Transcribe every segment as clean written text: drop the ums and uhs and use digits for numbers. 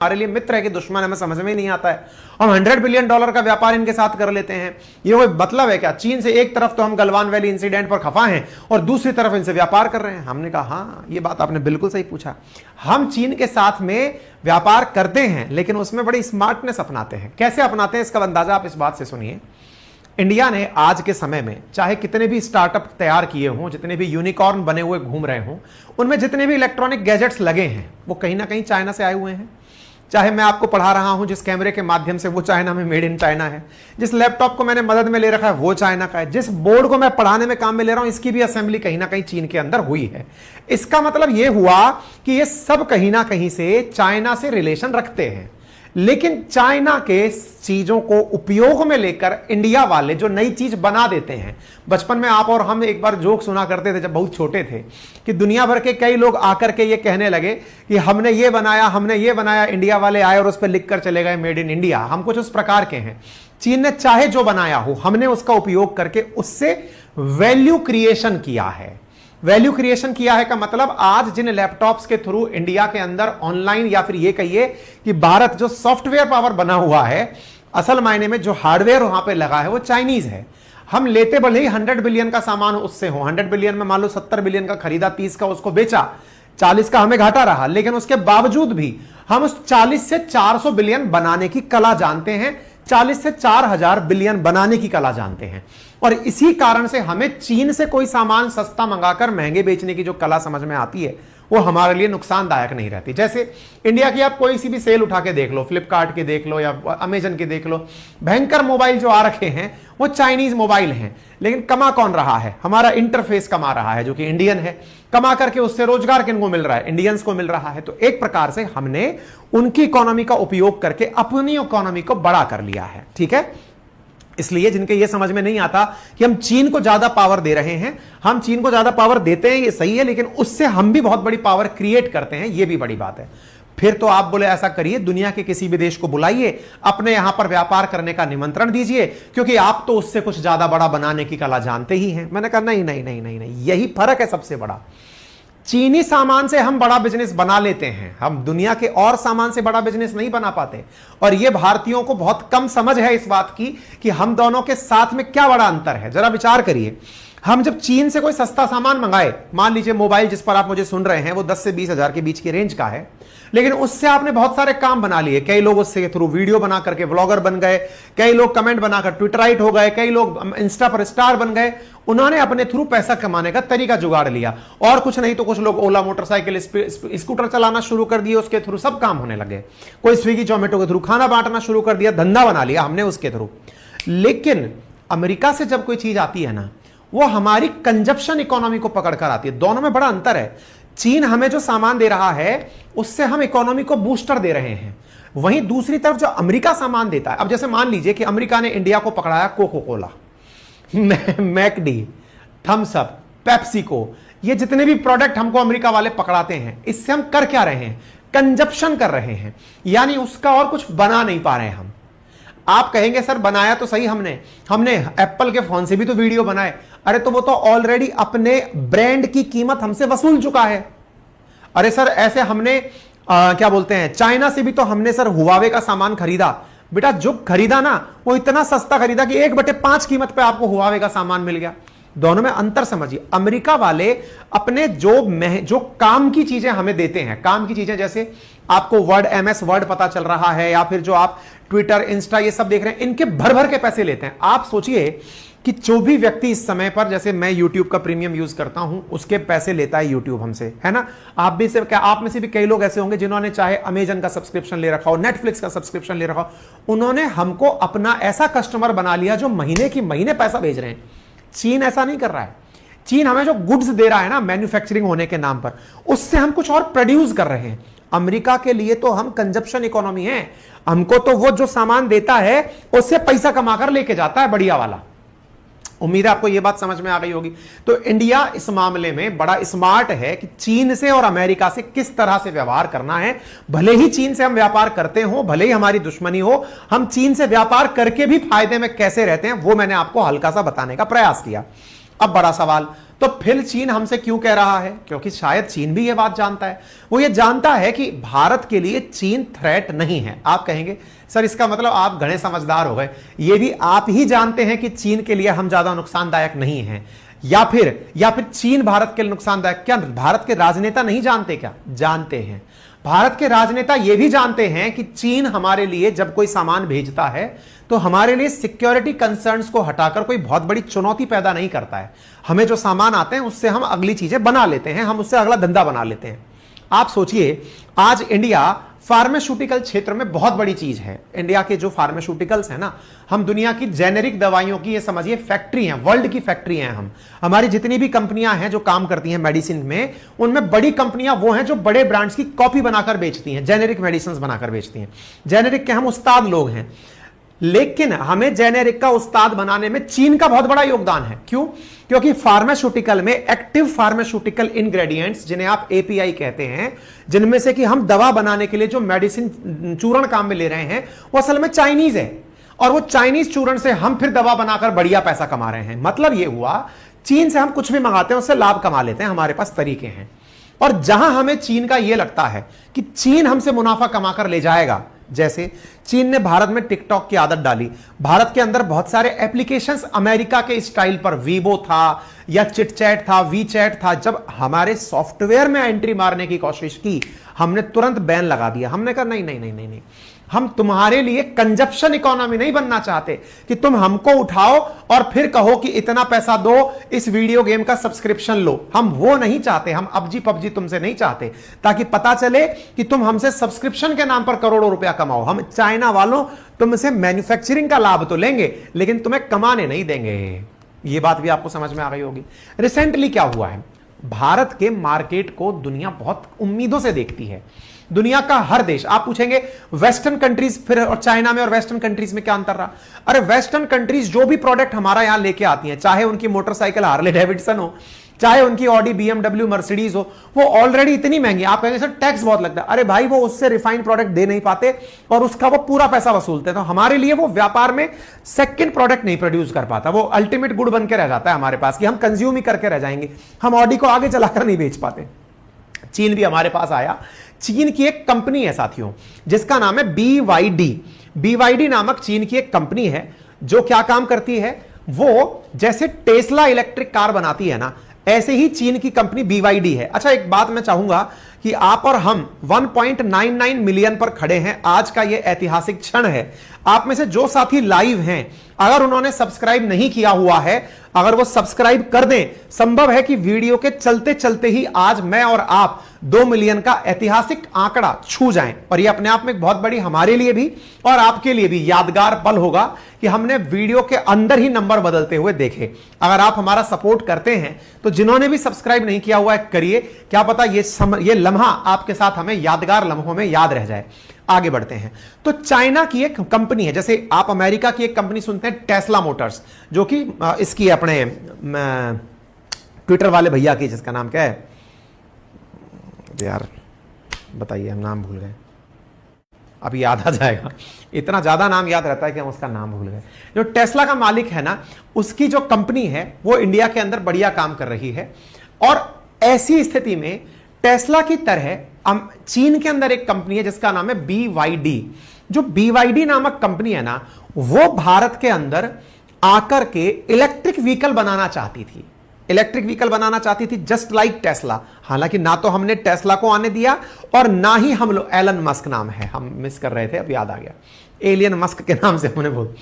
हमारे लिए मित्र है कि दुश्मन, हमें समझ में ही नहीं आता है। हम $100 बिलियन का व्यापार इनके साथ कर लेते हैं। ये कोई मतलब है क्या? चीन से एक तरफ तो हम गलवान वैली इंसिडेंट पर खफा हैं और दूसरी तरफ इनसे व्यापार कर रहे हैं। हमने कहा हाँ, ये बात आपने बिल्कुल सही पूछा। हम चीन के साथ में व्यापार करते हैं लेकिन उसमें बड़ी स्मार्टनेस अपनाते हैं। कैसे अपनाते हैं इसका अंदाजा आप इस बात से सुनिए। इंडिया ने आज के समय में चाहे कितने भी स्टार्टअप तैयार किए हों, जितने भी यूनिकॉर्न बने हुए घूम रहे हों, उनमें जितने भी इलेक्ट्रॉनिक गैजेट्स लगे हैं वो कहीं ना कहीं चाइना से आए हुए हैं। चाहे मैं आपको पढ़ा रहा हूं जिस कैमरे के माध्यम से, वो चाइना में मेड इन चाइना है। जिस लैपटॉप को मैंने मदद में ले रखा है वो चाइना का है। जिस बोर्ड को मैं पढ़ाने में काम में ले रहा हूं इसकी भी असेंबली कहीं ना कहीं चीन के अंदर हुई है। इसका मतलब यह हुआ कि ये सब कहीं ना कहीं से चाइना से रिलेशन रखते हैं। लेकिन चाइना के चीजों को उपयोग में लेकर इंडिया वाले जो नई चीज बना देते हैं। बचपन में आप और हम एक बार जोक सुना करते थे जब बहुत छोटे थे कि दुनिया भर के कई लोग आकर के ये कहने लगे कि हमने ये बनाया, हमने ये बनाया। इंडिया वाले आए और उस पर लिखकर चले गए मेड इन इंडिया। हम कुछ उस प्रकार के हैं। चीन ने चाहे जो बनाया हो, हमने उसका उपयोग करके उससे वैल्यू क्रिएशन किया है। वैल्यू क्रिएशन किया है का मतलब आज जिन लैपटॉप्स के थ्रू इंडिया के अंदर ऑनलाइन या फिर ये कहिए कि भारत जो सॉफ्टवेयर पावर बना हुआ है, असल मायने में जो हार्डवेयर वहां पे लगा है वो चाइनीज है। हम लेते भले ही 100 बिलियन का सामान उससे हो, 100 बिलियन में मान लो 70 बिलियन का खरीदा, 30 का उसको बेचा, 40 का हमें घाटा रहा, लेकिन उसके बावजूद भी हम उस 40 से 400 बिलियन बनाने की कला जानते हैं, 40 से 4000 बिलियन बनाने की कला जानते हैं। और इसी कारण से हमें चीन से कोई सामान सस्ता मंगाकर महंगे बेचने की जो कला समझ में आती है वो हमारे लिए नुकसानदायक नहीं रहती। जैसे इंडिया की आप कोई सी भी सेल उठा के देख लो, फ्लिपकार्ट की देख लो या अमेजन की देख लो, भयंकर मोबाइल जो आ रखे हैं वो चाइनीज मोबाइल हैं। लेकिन कमा कौन रहा है? हमारा इंटरफेस कमा रहा है जो कि इंडियन है। कमा करके उससे रोजगार किनको मिल रहा है? इंडियंस को मिल रहा है। तो एक प्रकार से हमने उनकी इकोनॉमी का उपयोग करके अपनी इकोनॉमी को बड़ा कर लिया है। ठीक है, इसलिए जिनके ये समझ में नहीं आता कि हम चीन को ज्यादा पावर दे रहे हैं, हम चीन को ज्यादा पावर देते हैं ये सही है, लेकिन उससे हम भी बहुत बड़ी पावर क्रिएट करते हैं, ये भी बड़ी बात है। फिर तो आप बोले ऐसा करिए, दुनिया के किसी भी देश को बुलाइए, अपने यहां पर व्यापार करने का निमंत्रण दीजिए, क्योंकि आप तो उससे कुछ ज्यादा बड़ा बनाने की कला जानते ही हैं। मैंने कहा नहीं नहीं नहीं नहीं नहीं, यही फर्क है सबसे बड़ा। चीनी सामान से हम बड़ा बिजनेस बना लेते हैं, हम दुनिया के और सामान से बड़ा बिजनेस नहीं बना पाते। और यह भारतीयों को बहुत कम समझ है इस बात की कि हम दोनों के साथ में क्या बड़ा अंतर है। जरा विचार करिए, हम जब चीन से कोई सस्ता सामान मंगाए, मान लीजिए मोबाइल जिस पर आप मुझे सुन रहे हैं वो 10 से 20 हजार के बीच की रेंज का है, लेकिन उससे आपने बहुत सारे काम बना लिए। कई लोग उससे थ्रू वीडियो बना करके व्लॉगर बन गए, कई लोग कमेंट बनाकर ट्विटराइट हो गए, कई लोग इंस्टा पर स्टार बन गए। उन्होंने अपने थ्रू पैसा कमाने का तरीका जुगाड़ लिया। और कुछ नहीं तो कुछ लोग ओला मोटरसाइकिल, स्कूटर चलाना शुरू कर दिए, उसके थ्रू सब काम होने लगे। कोई स्विगी जोमेटो के थ्रू खाना बांटना शुरू कर दिया, धंधा बना लिया हमने उसके थ्रू। लेकिन अमेरिका से जब कोई चीज आती है ना, वो हमारी कंजप्शन इकोनॉमी को पकड़कर आती है। दोनों में बड़ा अंतर है। चीन हमें जो सामान दे रहा है उससे हम इकोनॉमी को बूस्टर दे रहे हैं, वहीं दूसरी तरफ जो अमेरिका सामान देता है, अब जैसे मान लीजिए कि अमेरिका ने इंडिया को पकड़ाया Coca Cola, McD, Thums Up, PepsiCo, ये जितने भी प्रोडक्ट हमको अमेरिका वाले पकड़ाते हैं, इससे हम कर क्या रहे हैं? कंजप्शन कर रहे हैं, यानी उसका और कुछ बना नहीं पा रहे हैं हम। आप कहेंगे सर बनाया तो सही हमने एप्पल के फोन से भी तो वीडियो बनाए। अरे तो वो तो ऑलरेडी अपने ब्रांड की कीमत हमसे वसूल चुका है। अरे सर ऐसे हमने क्या बोलते हैं, चाइना से भी तो हमने सर हुआवे का सामान खरीदा। बेटा जो खरीदा ना वो इतना सस्ता खरीदा कि 1/5 कीमत पे आपको हुआवे का सामान मिल गया। दोनों में अंतर समझिए। अमेरिका वाले अपने जो काम की चीजें हमें देते हैं, काम की चीजें जैसे आपको वर्ड, MS वर्ड पता चल रहा है, या फिर जो आप ट्विटर, इंस्टा ये सब देख रहे हैं, इनके भर भर के पैसे लेते हैं। आप सोचिए कि जो भी व्यक्ति इस समय पर, जैसे मैं यूट्यूब का प्रीमियम यूज करता हूं, उसके पैसे लेता है यूट्यूब हमसे, है ना। आप में से भी कई लोग ऐसे होंगे जिन्होंने चाहे अमेजन का सब्सक्रिप्शन ले रखा हो, नेटफ्लिक्स का सब्सक्रिप्शन ले रखा हो, उन्होंने हमको अपना ऐसा कस्टमर बना लिया जो महीने की महीने पैसा भेज रहे हैं। चीन ऐसा नहीं कर रहा है। चीन हमें जो गुड्स दे रहा है ना, मैन्युफैक्चरिंग होने के नाम पर, उससे हम कुछ और प्रोड्यूस कर रहे हैं। अमेरिका के लिए तो हम कंजप्शन इकोनॉमी है। हमको तो वो जो सामान देता है उससे पैसा कमाकर लेके जाता है बढ़िया वाला। उम्मीद है आपको यह बात समझ में आ गई होगी। तो इंडिया इस मामले में बड़ा स्मार्ट है कि चीन से और अमेरिका से किस तरह से व्यवहार करना है। भले ही चीन से हम व्यापार करते हो, भले ही हमारी दुश्मनी हो, हम चीन से व्यापार करके भी फायदे में कैसे रहते हैं वो मैंने आपको हल्का सा बताने का प्रयास किया। अब बड़ा सवाल, तो फिर चीन हमसे क्यों कह रहा है? क्योंकि शायद चीन भी यह बात जानता है। वो ये जानता है कि भारत के लिए चीन थ्रेट नहीं है। आप कहेंगे सर इसका मतलब आप घने समझदार हो गए, ये भी आप ही जानते हैं कि चीन के लिए हम ज्यादा नुकसानदायक नहीं हैं, या फिर चीन भारत के लिए नुकसानदायक। क्या भारत के राजनेता नहीं जानते? क्या जानते हैं। भारत के राजनेता यह भी जानते हैं कि चीन हमारे लिए जब कोई सामान भेजता है तो हमारे लिए सिक्योरिटी कंसर्न्स को हटाकर कोई बहुत बड़ी चुनौती पैदा नहीं करता है। हमें जो सामान आते हैं उससे हम अगली चीजें बना लेते हैं, हम उससे अगला धंधा बना लेते हैं। आप सोचिए आज इंडिया फार्मास्यूटिकल क्षेत्र में बहुत बड़ी चीज है। इंडिया के जो फार्मास्यूटिकल्स है ना, हम दुनिया की जेनेरिक दवाइयों की ये समझिए फैक्ट्री हैं, वर्ल्ड की फैक्ट्री हैं हम। हमारी जितनी भी कंपनियां हैं जो काम करती हैं मेडिसिन में, उनमें बड़ी कंपनियां वो हैं जो बड़े ब्रांड्स की कॉपी बनाकर बेचती हैं, जेनेरिक मेडिसिन बनाकर बेचती हैं। जेनेरिक के हम उस्ताद लोग हैं, लेकिन हमें जेनेरिक का उस्ताद बनाने में चीन का बहुत बड़ा योगदान है। क्यों? क्योंकि फार्मास्यूटिकल में एक्टिव फार्मास्यूटिकल इंग्रेडिएंट्स, जिन्हें आप एपीआई कहते हैं, जिनमें से कि हम दवा बनाने के लिए जो मेडिसिन चूर्ण काम में ले रहे हैं, वो असल में चाइनीज है। और वो चाइनीज चूर्ण से हम फिर दवा बनाकर बढ़िया पैसा कमा रहे हैं। मतलब ये हुआ चीन से हम कुछ भी मंगाते हैं उससे लाभ कमा लेते हैं, हमारे पास तरीके हैं। और जहां हमें चीन का यह लगता है कि चीन हमसे मुनाफा कमाकर ले जाएगा, जैसे चीन ने भारत में टिकटॉक की आदत डाली, भारत के अंदर बहुत सारे एप्लीकेशंस अमेरिका के स्टाइल पर, वीवो था या चिटचैट था, वी चैट था, जब हमारे सॉफ्टवेयर में एंट्री मारने की कोशिश की, हमने तुरंत बैन लगा दिया। हमने कहा नहीं नहीं नहीं नहीं नहीं, हम तुम्हारे लिए कंजप्शन इकोनॉमी नहीं बनना चाहते कि तुम हमको उठाओ और फिर कहो कि इतना पैसा दो, इस वीडियो गेम का सब्सक्रिप्शन लो। हम वो नहीं चाहते, हम अबजी पबजी तुमसे नहीं चाहते, ताकि पता चले कि तुम हमसे सब्सक्रिप्शन के नाम पर करोड़ों रुपया कमाओ। हम चाइना वालों तुमसे मैन्युफैक्चरिंग का लाभ तो लेंगे, लेकिन तुम्हें कमाने नहीं देंगे। ये बात भी आपको समझ में आ गई होगी। रिसेंटली क्या हुआ है, भारत के मार्केट को दुनिया बहुत उम्मीदों से देखती है। दुनिया का हर देश, आप पूछेंगे वेस्टर्न कंट्रीज फिर और चाइना में और वेस्टर्न कंट्रीज में क्या अंतर रहा? अरे वेस्टर्न कंट्रीज जो भी प्रोडक्ट हमारा यहां लेके आती हैं, चाहे उनकी मोटरसाइकिल हार्ले डेविडसन हो, चाहे उनकी ऑडी, बीएमडब्ल्यू, मर्सिडीज हो, वो ऑलरेडी इतनी महंगी। आप कहेंगे सर टैक्स बहुत लगता है। अरे भाई वो उससे रिफाइंड प्रोडक्ट दे नहीं पाते और उसका वो पूरा पैसा वसूलते हैं। तो हमारे लिए वो व्यापार में सेकंड प्रोडक्ट नहीं प्रोड्यूस कर पाता, वो अल्टीमेट गुड बन के रह जाता है हमारे पास कि हम कंज्यूम ही करके रह जाएंगे। हम ऑडी को आगे चलाकर नहीं बेच पाते। चीन भी हमारे पास आया। चीन की एक कंपनी है साथियों जिसका नाम है BYD। BYD नामक चीन की एक कंपनी है जो क्या काम करती है, वो जैसे टेस्ला इलेक्ट्रिक कार बनाती है ना, ऐसे ही चीन की कंपनी BYD है। अच्छा एक बात मैं चाहूंगा कि आप और हम 1.99 मिलियन पर खड़े हैं। आज का यह ऐतिहासिक क्षण है। आप में से जो साथी लाइव हैं, अगर उन्होंने सब्सक्राइब नहीं किया हुआ है, अगर वो सब्सक्राइब कर दें, संभव है कि वीडियो के चलते चलते ही आज मैं और आप 2 मिलियन का ऐतिहासिक आंकड़ा छू जाएं। और ये अपने आप में एक बहुत बड़ी हमारे लिए भी और आपके लिए भी यादगार पल होगा कि हमने वीडियो के अंदर ही नंबर बदलते हुए देखे। अगर आप हमारा सपोर्ट करते हैं तो जिन्होंने भी सब्सक्राइब नहीं किया हुआ है करिए, क्या पता ये लम्हा आपके साथ हमें यादगार लम्हों में याद रह जाए। आगे बढ़ते हैं। तो चाइना की एक कंपनी है, जैसे आप अमेरिका की एक कंपनी सुनते हैं टेस्ला मोटर्स, जो कि इसकी अपने ट्विटर वाले भैया की, जिसका नाम क्या है यार, बताइए, हम नाम भूल गए, अभी याद आ जाएगा। इतना ज्यादा नाम याद रहता है कि हम उसका नाम भूल गए। जो टेस्ला का मालिक है ना, उसकी जो कंपनी है वो इंडिया के अंदर बढ़िया काम कर रही है। और ऐसी स्थिति में टेस्ला की तरह चीन के अंदर एक कंपनी है जिसका नाम है BYD। जो BYD नामक कंपनी है ना, वो भारत के अंदर आकर के इलेक्ट्रिक व्हीकल बनाना चाहती थी। इलेक्ट्रिक व्हीकल बनाना चाहती थी जस्ट लाइक टेस्ला। हालांकि ना तो हमने टेस्ला को आने दिया और ना ही हम लोग, एलन मस्क नाम है, हम मिस कर रहे थे, अब याद आ गया, एलियन मस्क के नाम से हमने बोल।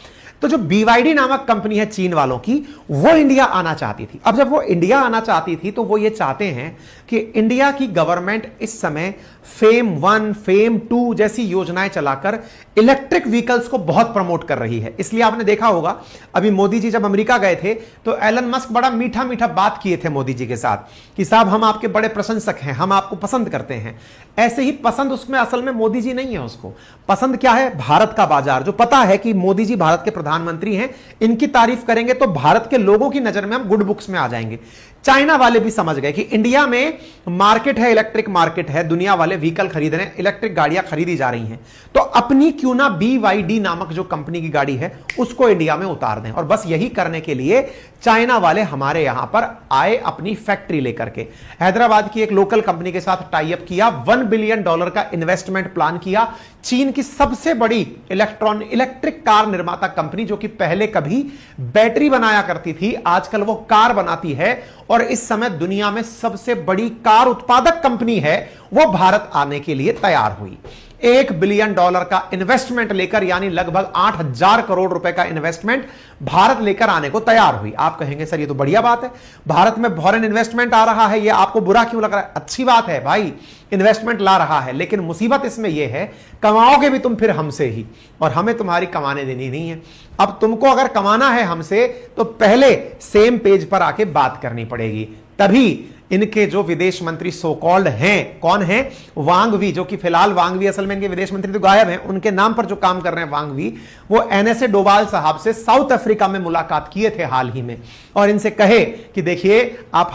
तो जो BYD नामक कंपनी है चीन वालों की, वो इंडिया आना चाहती थी। अब जब वो इंडिया आना चाहती थी तो वो ये चाहते हैं कि इंडिया की गवर्नमेंट इस समय फेम 1, फेम 2 जैसी योजनाएं चलाकर इलेक्ट्रिक व्हीकल्स को बहुत प्रमोट कर रही है। इसलिए आपने देखा होगा अभी मोदी जी जब अमेरिका गए थे तो एलन मस्क बड़ा मीठा मीठा बात किए थे मोदी जी के साथ कि साहब हम आपके बड़े प्रशंसक हैं, हम आपको पसंद करते हैं। ऐसे ही पसंद उसमें असल में मोदी जी नहीं है, उसको पसंद क्या है, भारत का बाजार। जो पता है कि मोदी जी भारत के प्रधानमंत्री हैं, इनकी तारीफ करेंगे तो भारत के लोगों की नजर में हम गुड बुक्स में आ जाएंगे। चाइना वाले भी समझ गए कि इंडिया में मार्केट है, इलेक्ट्रिक मार्केट है, दुनिया वाले व्हीकल खरीद रहे हैं, इलेक्ट्रिक गाड़ियां खरीदी जा रही हैं। तो अपनी क्यों ना BYD नामक जो कंपनी की गाड़ी है उसको इंडिया में उतार दें। और बस यही करने के लिए चाइना वाले हमारे यहां पर आए अपनी फैक्ट्री लेकर के। हैदराबाद की एक लोकल कंपनी के साथ टाई अप किया, $1 बिलियन का इन्वेस्टमेंट प्लान किया। चीन की सबसे बड़ी इलेक्ट्रिक कार निर्माता कंपनी, जो कि पहले कभी बैटरी बनाया करती थी, आजकल वो कार बनाती है और इस समय दुनिया में सबसे बड़ी कार उत्पादक कंपनी है, वो भारत आने के लिए तैयार हुई। $1 बिलियन का इन्वेस्टमेंट लेकर, यानी लगभग 8,000 करोड़ रुपए का इन्वेस्टमेंट भारत लेकर आने को तैयार हुई। आप कहेंगे सर ये तो बढ़िया बात है, भारत में फॉरेन इन्वेस्टमेंट आ रहा है, ये आपको बुरा क्यों लग रहा है? अच्छी बात है भाई, इन्वेस्टमेंट ला रहा है, लेकिन मुसीबत इसमें यह है कमाओगे भी तुम फिर हमसे ही, और हमें तुम्हारी कमाने देनी नहीं है। अब तुमको अगर कमाना है हमसे तो पहले सेम पेज पर आके बात करनी पड़ेगी, तभी इनके जो विदेश मंत्री सो कॉल्ड हैं, कौन है? वांग वी, जो कि फिलहाल वांग वी, असल में इनके विदेश मंत्री तो गायब हैं, उनके नाम पर जो काम कर रहे हैं वांग वी, वो NSA डोवाल साहब से साउथ अफ्रीका में मुलाकात किए थे हाल ही में, और इनसे कहे कि देखिए आप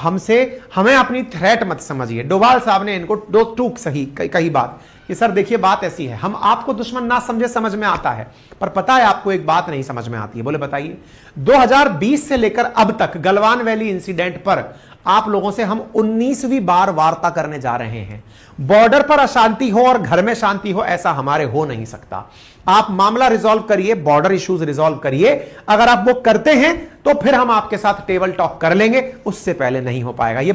हमें अपनी थ्रेट मत समझिए। डोवाल साहब ने इनको दो टूक सही कही बात कि सर देखिए बात ऐसी है, हम आपको दुश्मन ना समझे, समझ में आता है, पर पता है आपको एक बात नहीं समझ में आती है। बोले बताइए। 2020 से लेकर अब तक गलवान वैली इंसिडेंट पर आप लोगों से हम 19वीं बार वार्ता करने जा रहे हैं। बॉर्डर पर अशांति हो और घर में शांति हो, ऐसा हमारे हो नहीं सकता। आप मामला रिजॉल्व करिए, बॉर्डर इश्यूज रिजॉल्व करिए। अगर आप वो करते हैं तो फिर हम आपके साथ टेबल टॉक कर लेंगे, उससे पहले नहीं हो पाएगा। ये